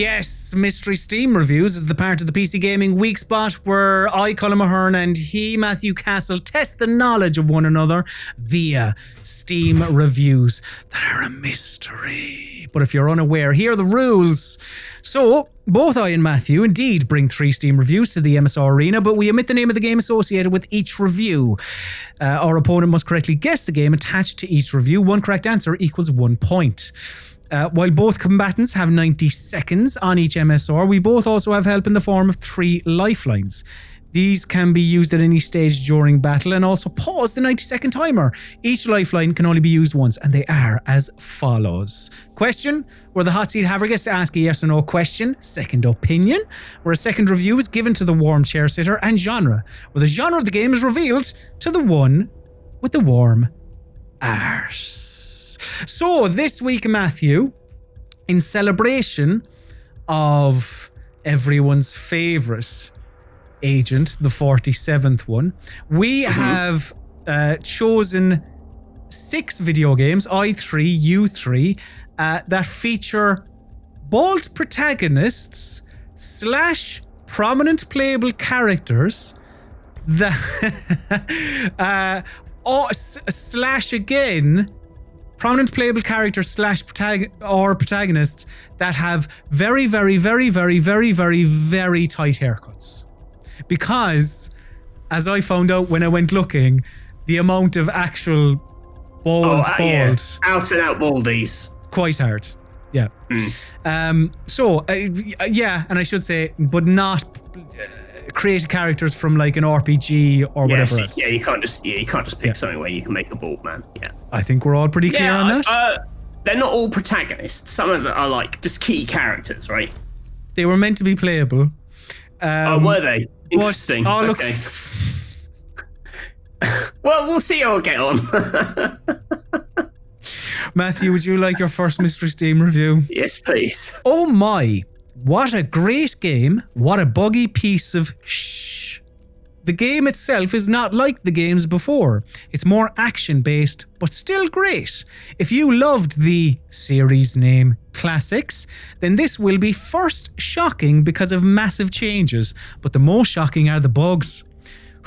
Yes, Mystery Steam Reviews is the part of the PC Gaming Weekspot where I, Colin Mahern, and he, Matthew Castle, test the knowledge of one another via Steam reviews that are a mystery. But if you're unaware, here are the rules. So, both I and Matthew indeed bring 3 Steam reviews to the MSR arena, but we omit the name of the game associated with each review. Our opponent must correctly guess the game attached to each review. One correct answer equals 1 point. While both combatants have 90 seconds on each MSR, we both also have help in the form of 3 lifelines. These can be used at any stage during battle and also pause the 90-second timer. Each lifeline can only be used once, and they are as follows. Question, where the hot seat haver gets to ask a yes or no question. Second opinion, where a second review is given to the warm chair sitter. And genre, where the genre of the game is revealed to the one with the warm arse. So this week, Matthew, in celebration of everyone's favourite agent, the 47th one, we have chosen 6 video games, I 3, you 3, that feature bald protagonists / prominent playable characters that / again prominent playable characters / protagonists that have very, very, very, very, very, very, very tight haircuts. Because, as I found out when I went looking, the amount of actual bald. Yeah. Out and out baldies. Quite hard. Yeah. Yeah, and I should say, but not create characters from like an RPG or whatever else. Yeah, you can't just pick something where you can make a bald man. Yeah. I think we're all pretty clear on that. They're not all protagonists. Some of them are like just key characters, right? They were meant to be playable. Were they? Interesting. But, look. Okay. Well, we'll see how we get on. Matthew, would you like your first Mystery Steam review? Yes, please. Oh my, what a great game. What a buggy piece of shh. The game itself is not like the games before. It's more action-based, but still great. If you loved the series name Classics, then this will be first shocking because of massive changes, but the most shocking are the bugs.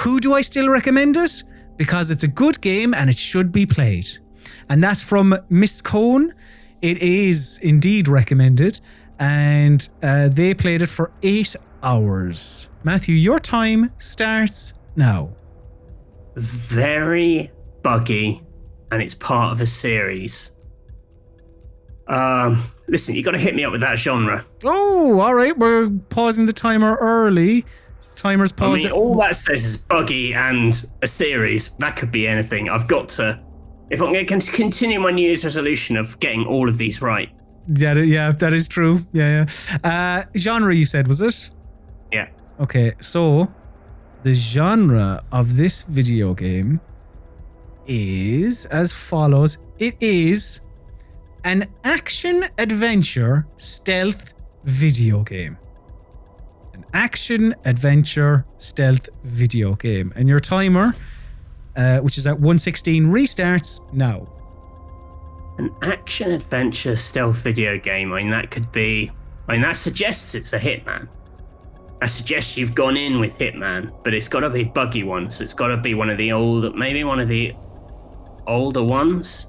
Who do I still recommend it? Because it's a good game and it should be played. And that's from Miss Cone. It is indeed recommended, and they played it for 8 hours. Matthew, your time starts now. Very buggy, and it's part of a series. Listen, you got to hit me up with that genre. Oh, all right. We're pausing the timer early. The timer's paused. All that says is buggy and a series. That could be anything. I've got to. If I'm going to continue my New Year's resolution of getting all of these right. Yeah, that is true. Yeah. Genre, you said, was it? Yeah. Okay, so the genre of this video game is as follows. It is an action-adventure stealth video game. An action-adventure stealth video game. And your timer, which is at 1:16, restarts now. An action-adventure stealth video game. That suggests it's a Hitman. I suggest you've gone in with Hitman, but it's got to be a buggy one, so it's got to be one of the older ones.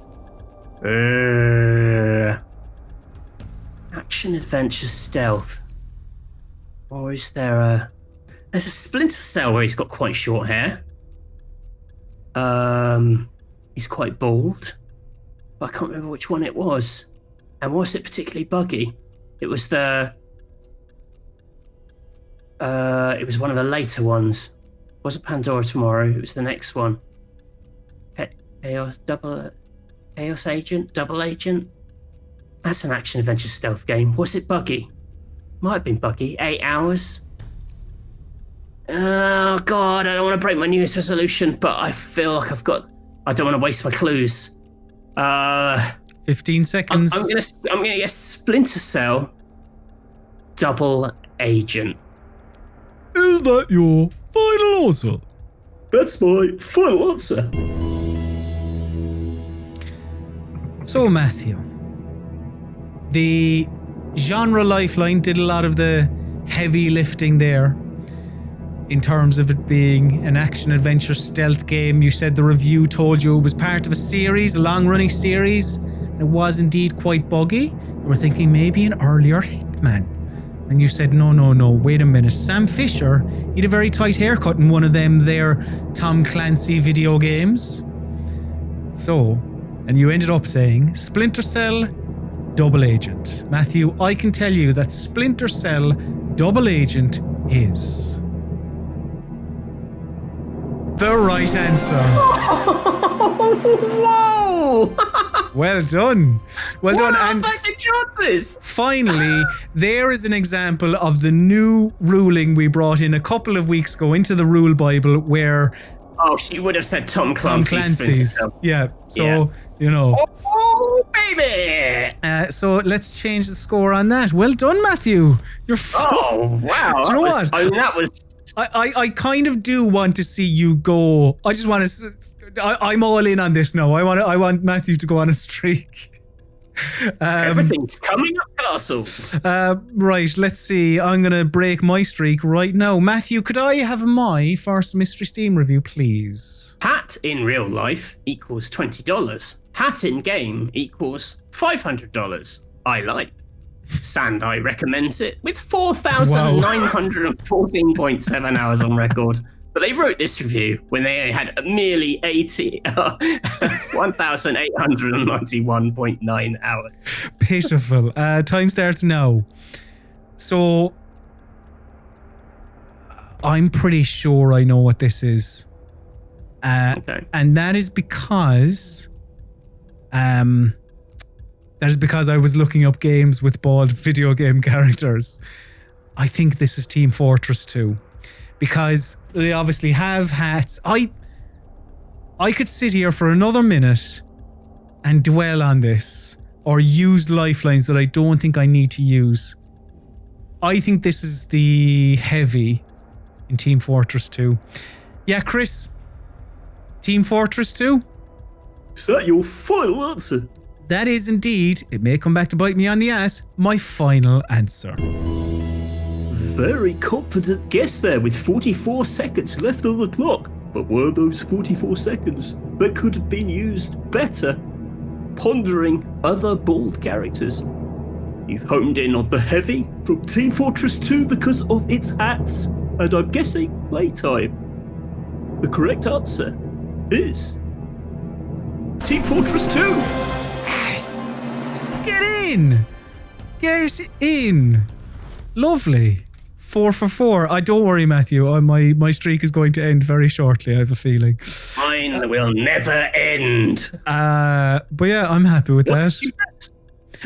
Action-adventure stealth. Or is there there's a Splinter Cell where he's got quite short hair. He's quite bald. But I can't remember which one it was. And was it particularly buggy? It was it was one of the later ones. It wasn't Pandora Tomorrow, it was the next one. Chaos Agent? Double Agent? That's an action-adventure stealth game. Was it buggy? Might have been buggy. 8 hours? Oh, God, I don't want to break my New Year's resolution, but I feel like I don't want to waste my clues. 15 seconds. I'm gonna guess Splinter Cell, Double Agent. Is that your final answer? That's my final answer. So, Matthew, the Genre Lifeline did a lot of the heavy lifting there in terms of it being an action-adventure stealth game. You said the review told you it was part of a series, a long-running series, and it was indeed quite buggy. You were thinking maybe an earlier Hitman. And you said, no, wait a minute. Sam Fisher, he had a very tight haircut in one of them there Tom Clancy video games. So, and you ended up saying Splinter Cell Double Agent. Matthew, I can tell you that Splinter Cell Double Agent is the right answer. Whoa! Well done. Well done. And chances? finally, there is an example of the new ruling we brought in a couple of weeks ago into the rule Bible where Oh, she would have said Tom Clancy's. Yeah. So, you know. Oh, baby! So let's change the score on that. Well done, Matthew. You're Oh, wow. Do you know what? I mean, that was... I kind of do want to see you go. I just want to. I'm all in on this now. I want Matthew to go on a streak. Everything's coming up, Castle. Right, let's see. I'm going to break my streak right now. Matthew, could I have my first Mystery Steam review, please? Hat in real life equals $20. Hat in game equals $500. I like. Sandai recommends it with 4,914.7 hours on record. But they wrote this review when they had merely 1,891.9 hours. Pitiful. Time starts now. So, I'm pretty sure I know what this is. Okay. And that is because... That is because I was looking up games with bald video game characters. I think this is Team Fortress 2. Because they obviously have hats. I could sit here for another minute and dwell on this. Or use lifelines that I don't think I need to use. I think this is the heavy in Team Fortress 2. Yeah, Chris? Team Fortress 2? Is that your final answer? That is indeed, it may come back to bite me on the ass, my final answer. Very confident guess there with 44 seconds left on the clock. But were those 44 seconds that could have been used better? Pondering other bald characters. You've honed in on the heavy from Team Fortress 2 because of its hats, and I'm guessing playtime. The correct answer is Team Fortress 2. Yes! Get in! Get in! Lovely. 4 for 4. Don't worry, Matthew. My streak is going to end very shortly, I have a feeling. Mine will never end. But yeah, I'm happy with that.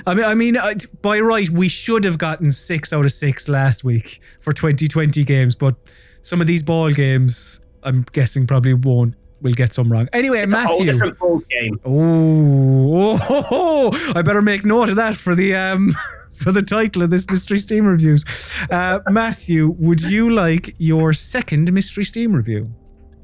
I mean, by right, we should have gotten 6 out of 6 last week for 2020 games, but some of these ball games, I'm guessing probably won't. We'll get some wrong. Anyway, It's Matthew. a whole different ball game. I better make note of that for the for the title of this Mystery Steam Reviews. Matthew, would you like your second Mystery Steam review?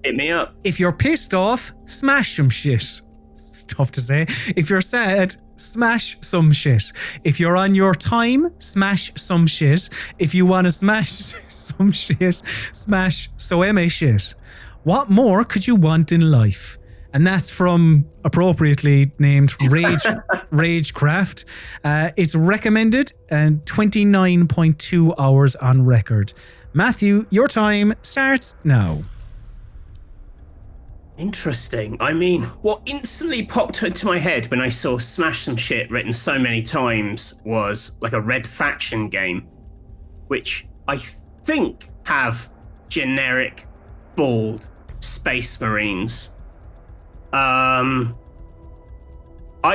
Hit me up. If you're pissed off, smash some shit. It's tough to say. If you're sad, smash some shit. If you're on your time, smash some shit. If you want to smash some shit, smash so shit. What more could you want in life? And that's from appropriately named Ragecraft. It's recommended and 29.2 hours on record. Matthew, your time starts now. Interesting. I mean, what instantly popped into my head when I saw Smash Some Shit written so many times was like a Red Faction game, which I think have generic, bald Space Marines. I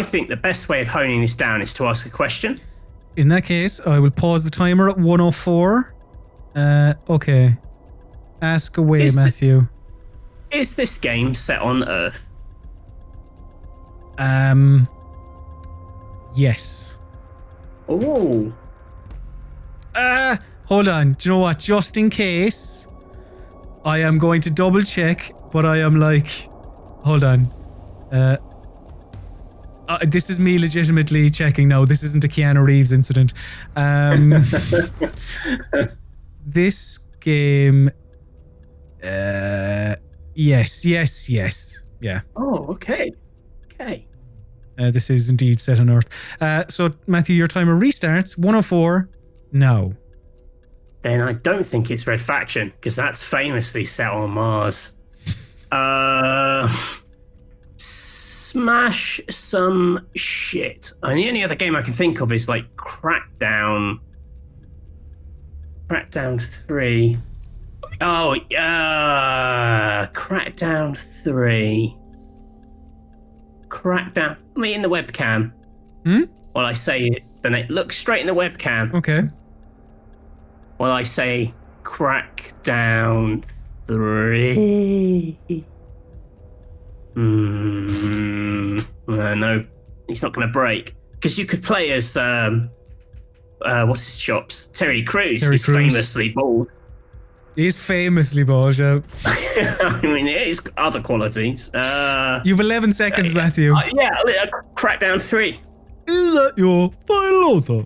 think the best way of honing this down is to ask a question. In that case, I will pause the timer at 1:04. Okay. Ask away, Matthew. Is this game set on Earth? Yes. Oh. Hold on. Do you know what? Just in case, I am going to double check, but I am like, hold on. This is me legitimately checking. No, this isn't a Keanu Reeves incident. This game. Yes. Yeah. Oh, okay. This is indeed set on Earth. So, Matthew, your timer restarts. 104. No. Then I don't think it's Red Faction, because that's famously set on Mars. Smash some shit. And the only other game I can think of is like Crackdown 3. Oh, Crackdown 3. Crackdown. Me in the webcam. While I say it, then it looks straight in the webcam. Okay. While I say Crackdown 3. No, he's not going to break. Because you could play as, what's his chops? Terry Crews. He's famously bald. He's famously bald, yeah. I mean, it is other qualities. You've 11 seconds, Matthew. Crackdown 3. Is that your final answer?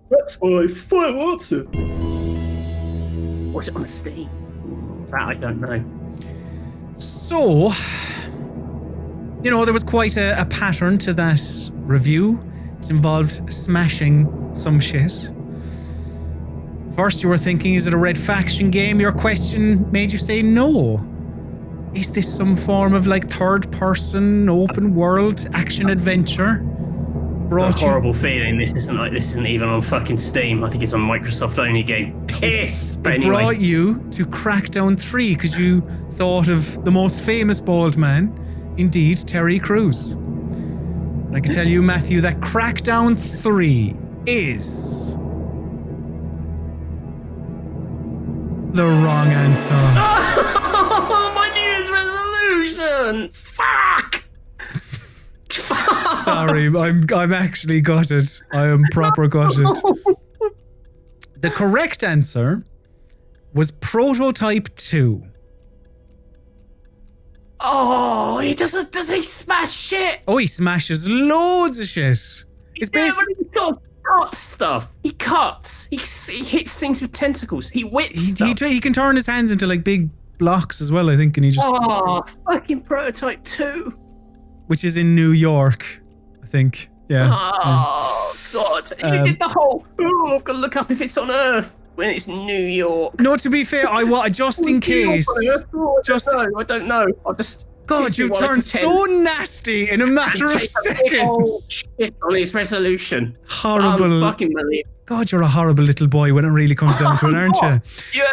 That's my final answer. Was it on Steam? That I don't know. So, there was quite a pattern to that review. It involved smashing some shit. First you were thinking, is it a Red Faction game? Your question made you say no. Is this some form of like third person, open world, action adventure? A horrible feeling. This isn't even on fucking Steam. I think it's on Microsoft only game. Piss! But anyway. Brought you to Crackdown 3 because you thought of the most famous bald man, indeed, Terry Crews. And I can tell you, Matthew, that Crackdown 3 is the wrong answer. Oh, my New Year's resolution! Fuck! Sorry, I'm actually gutted. I am proper gutted. The correct answer was Prototype 2. Oh, does he smash shit? Oh, he smashes loads of shit. It's basically he sort of cuts stuff. He cuts. He hits things with tentacles. He whips stuff. He can turn his hands into like big blocks as well, I think, and he just. Oh, fucking Prototype 2. Which is in New York, I think. Yeah. Oh, God. You did the whole, I've got to look up if it's on Earth when it's New York. No, to be fair, just in case. I don't know. I'll just. God, you've turned so nasty in a matter of seconds. Shit on his resolution. Horrible. Fucking believe. God, you're a horrible little boy when it really comes down to it, aren't you? Yeah.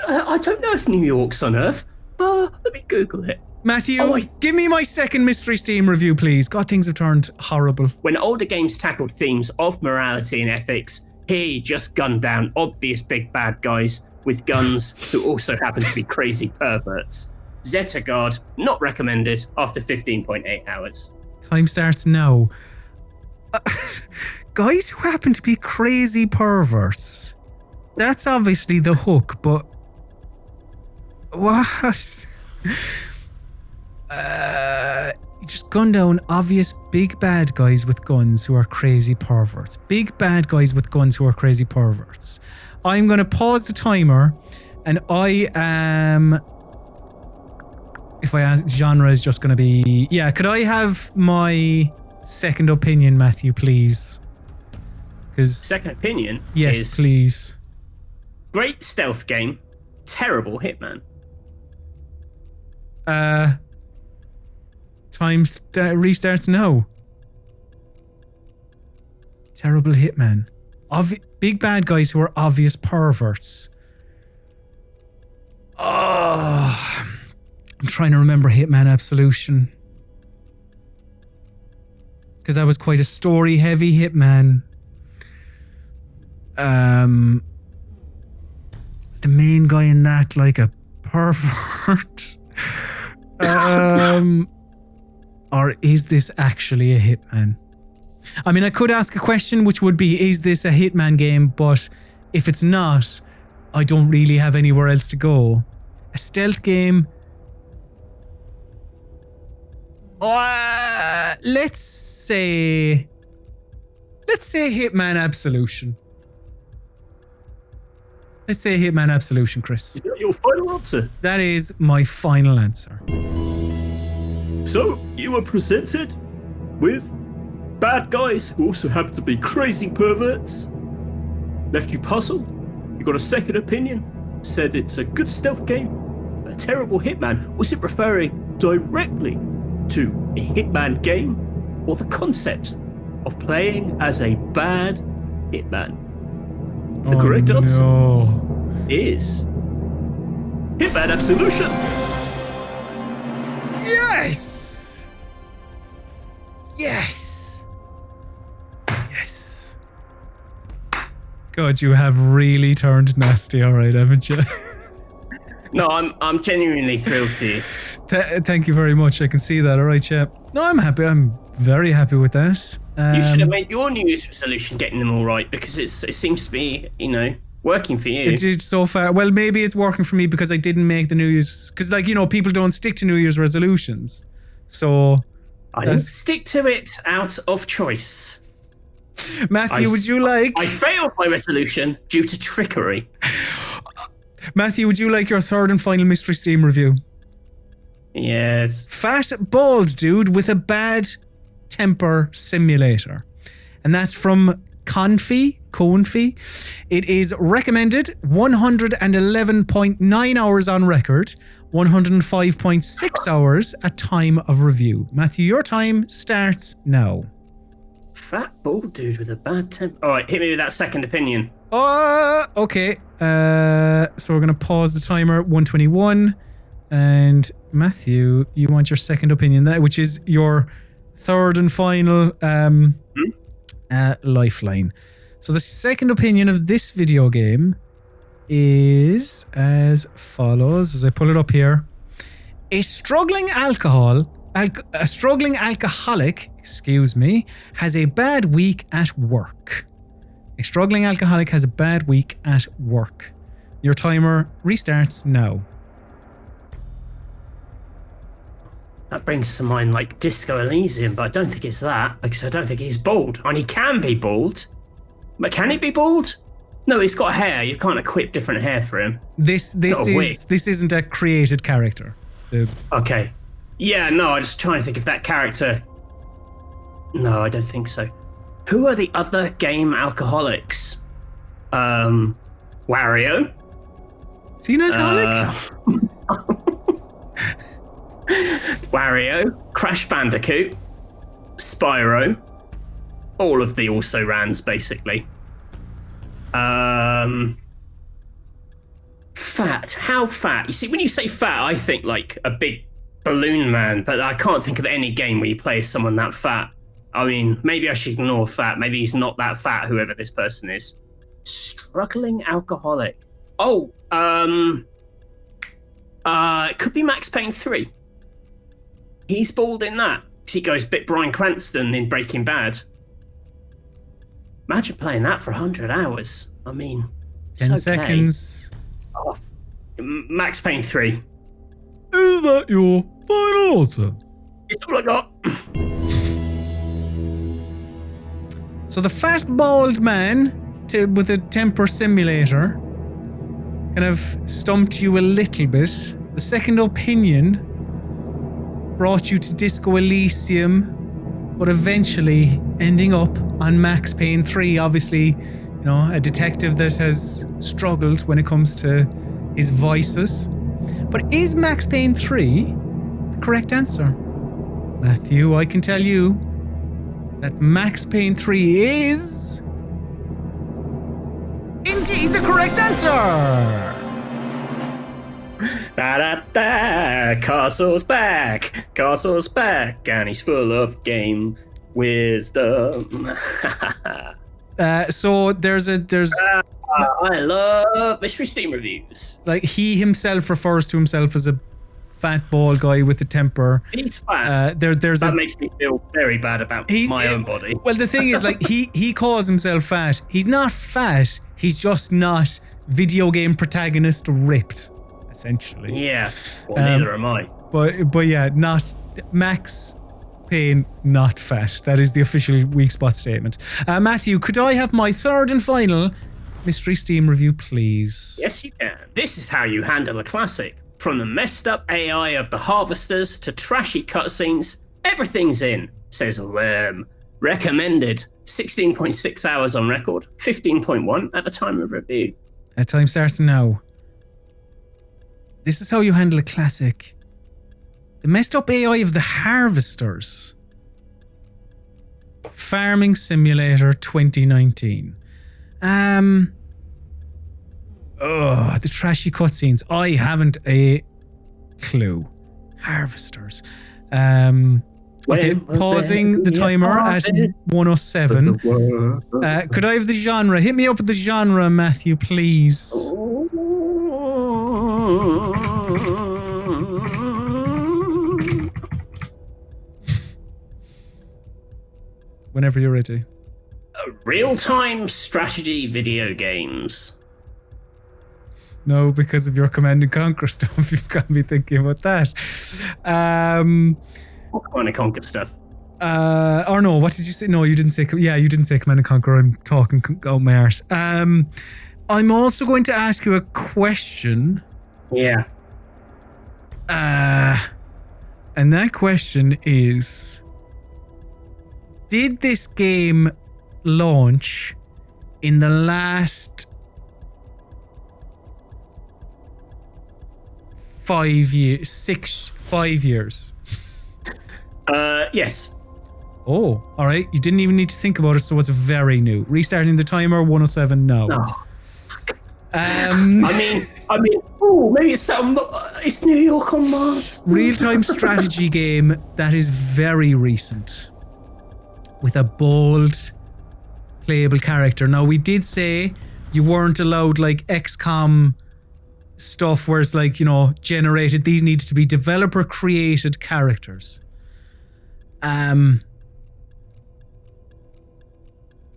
I don't know if New York's on Earth. Let me Google it. Matthew, give me my second Mystery Steam review, please. God, things have turned horrible. When older games tackled themes of morality and ethics, here you just gunned down obvious big bad guys with guns who also happen to be crazy perverts. Zeta Guard, not recommended after 15.8 hours. Time starts now. Guys who happen to be crazy perverts. That's obviously the hook, but... What? You just gun down obvious big bad guys with guns who are crazy perverts. Big bad guys with guns who are crazy perverts. I'm going to pause the timer, and I am... If I ask, genre is just going to be... Yeah, could I have my second opinion, Matthew, please? Second opinion yes, please. Great stealth game, terrible Hitman. Time restarts now. Terrible Hitman. Big bad guys who are obvious perverts. Oh, I'm trying to remember Hitman Absolution. Because that was quite a story-heavy Hitman. Is the main guy in that like a pervert? Or is this actually a Hitman? I mean, I could ask a question which would be, is this a Hitman game? But if it's not, I don't really have anywhere else to go. A stealth game. Let's say Hitman Absolution. Let's say Hitman Absolution, Chris. Is that your final answer? That is my final answer. So, you were presented with bad guys who also happen to be crazy perverts. Left you puzzled. You got a second opinion. Said it's a good stealth game. A terrible Hitman. Was it referring directly to a Hitman game or the concept of playing as a bad Hitman? The correct answer is Hitman Absolution. Yes! Yes! Yes. God, you have really turned nasty, alright, haven't you? No, I'm genuinely thrilled for you. Thank you very much. I can see that. Alright, yeah. No, I'm happy. I'm very happy with that. You should have made your New Year's resolution getting them all right, because it seems to be, working for you. It did so far. Well, maybe it's working for me because I didn't make the New Year's... Because, people don't stick to New Year's resolutions. So... I didn't stick to it out of choice. Matthew, would you like... I failed my resolution due to trickery. Matthew, would you like your third and final Mystery Steam review? Yes. Fat, bald dude with a bad temper simulator. And that's from Confi. It is recommended 111.9 hours on record, 105.6 hours at time of review. Matthew, your time starts now. Fat bald dude with a bad temper. All right, hit me with that second opinion. Okay. So we're going to pause the timer at 121. And Matthew, you want your second opinion, which is your third and final lifeline. So the second opinion of this video game is as follows, as I pull it up here. A struggling alcoholic, has a bad week at work. A struggling alcoholic has a bad week at work. Your timer restarts now. That brings to mind Disco Elysium, but I don't think it's that, because I don't think he's bald. And he can be bald. But can he be bald? No, he's got hair. You can't equip different hair for him. This isn't a created character. Okay. Yeah, no, I'm just trying to think if that character... No, I don't think so. Who are the other game alcoholics? Wario? Is he an alcoholic? Wario, Crash Bandicoot, Spyro, all of the also-rans, basically. Fat. How fat? You see, when you say fat, I think a big balloon man, but I can't think of any game where you play as someone that fat. I mean, maybe I should ignore fat. Maybe he's not that fat, whoever this person is. Struggling alcoholic. Oh, it could be Max Payne 3. He's bald in that. He goes a bit Bryan Cranston in Breaking Bad. Imagine playing that for 100 hours. I mean, 10 seconds. Oh, Max Payne 3. Is that your final answer? It's all I got. So the fat bald man with a temper simulator kind of stumped you a little bit. The second opinion brought you to Disco Elysium, but eventually ending up on Max Payne 3. Obviously, a detective that has struggled when it comes to his vices. But is Max Payne 3 the correct answer? Matthew, I can tell you that Max Payne 3 is indeed the correct answer! Da-da-da, Castle's back, and he's full of game wisdom. So there's I love Mystery Steam reviews. He himself refers to himself as a fat bald guy with a temper. He's fat. That makes me feel very bad about my own body. Well, the thing is, he calls himself fat. He's not fat. He's just not video game protagonist ripped, essentially. Yeah. Well, neither am I. But yeah, not Max Payne, not fat. That is the official Weekspot statement. Matthew, could I have my third and final mystery Steam review, please? Yes, you can. This is how you handle a classic. From the messed up AI of the Harvesters to trashy cutscenes, everything's in, says Worm. Recommended. 16.6 hours on record, 15.1 at the time of review. Time starts now. This is how you handle a classic. The messed up AI of the Harvesters. Farming Simulator 2019. The trashy cutscenes. I haven't a clue. Harvesters. Okay, pausing the timer at 107. Could I have the genre? Hit me up with the genre, Matthew, please. Whenever you're ready. Real-time strategy video games. No, because of your Command and Conquer stuff, you've got me thinking about that. What Command and Conquer stuff? Or no, what did you say? No, you didn't say. Yeah, you didn't say Command and Conquer. I'm talking out my arse. I'm also going to ask you a question. Yeah. And that question is: did this game launch in the last 5 years? 5 years? Yes. Oh, all right. You didn't even need to think about it, so it's very new. Restarting the timer, 107 now. Oh. I mean, oh, maybe it's New York on Mars. Real-time strategy game that is very recent, with a bold, playable character. Now, we did say you weren't allowed like XCOM stuff where it's like, you know, generated. These needed to be developer-created characters.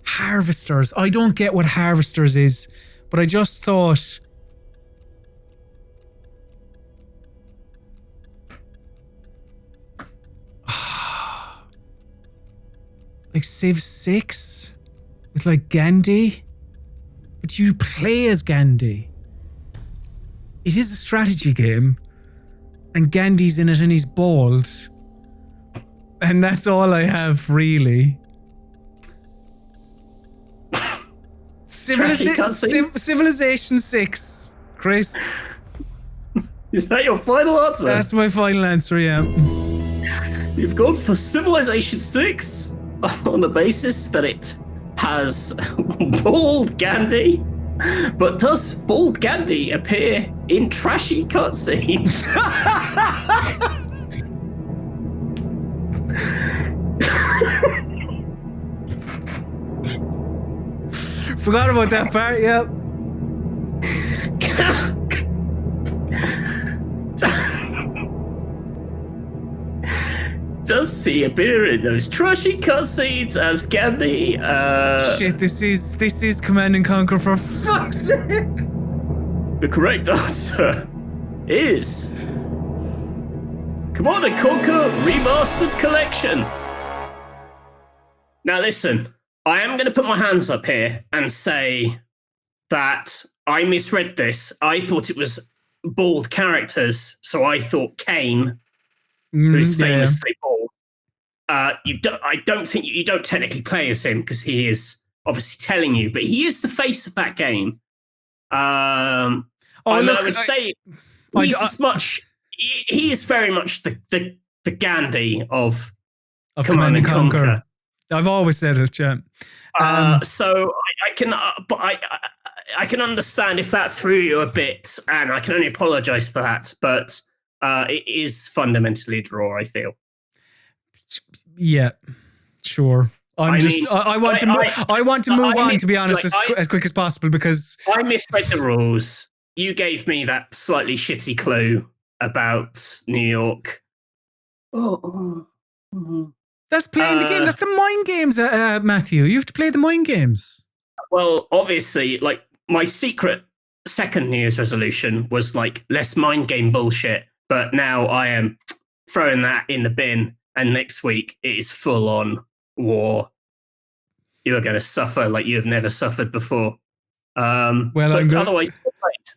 Harvesters. I don't get what Harvesters is, but I just thought... like Civ 6? With like Gandhi? But you play as Gandhi. It is a strategy game. And Gandhi's in it and he's bald. And that's all I have, really. Civilization 6, Chris. Is that your final answer? That's my final answer, yeah. You've gone for Civilization 6 on the basis that it has bald Gandhi. But does bald Gandhi appear in trashy cutscenes? Forgot about that part, yep. Does he appear in those trashy cutscenes as Gandhi? Shit, this is Command and Conquer, for fuck's sake! The correct answer is Command and Conquer Remastered Collection. Now listen, I am going to put my hands up here and say that I misread this. I thought it was bald characters, so I thought Kane, who's famously bald. I don't think you don't technically play as him because he is obviously telling you, but he is the face of that game. I would say he is very much the Gandhi of Command and Conquer. I've always said it, yeah. So I can understand if that threw you a bit, and I can only apologise for that. But it is fundamentally a draw, I feel. Yeah, sure. I want to move on, to be honest, as quick as possible, because I misread the rules. You gave me that slightly shitty clue about New York. That's playing the game. That's the mind games, Matthew. You have to play the mind games. Well, obviously, like, my secret second New Year's resolution was like less mind game bullshit, but now I am throwing that in the bin and next week it is full on war. You are going to suffer like you have never suffered before. Well, but I'm good. otherwise, great.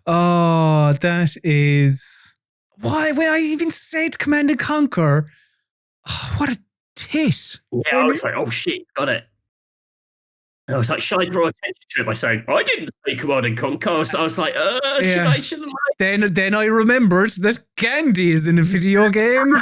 Oh, that is why when I even said Command and Conquer. Oh, what a tit! Yeah, I was like, oh shit, got it. And I was like, should I draw attention to it by saying I didn't say Command and Conquer? So I was like, shouldn't I? Then I remembered that Gandhi is in a video game.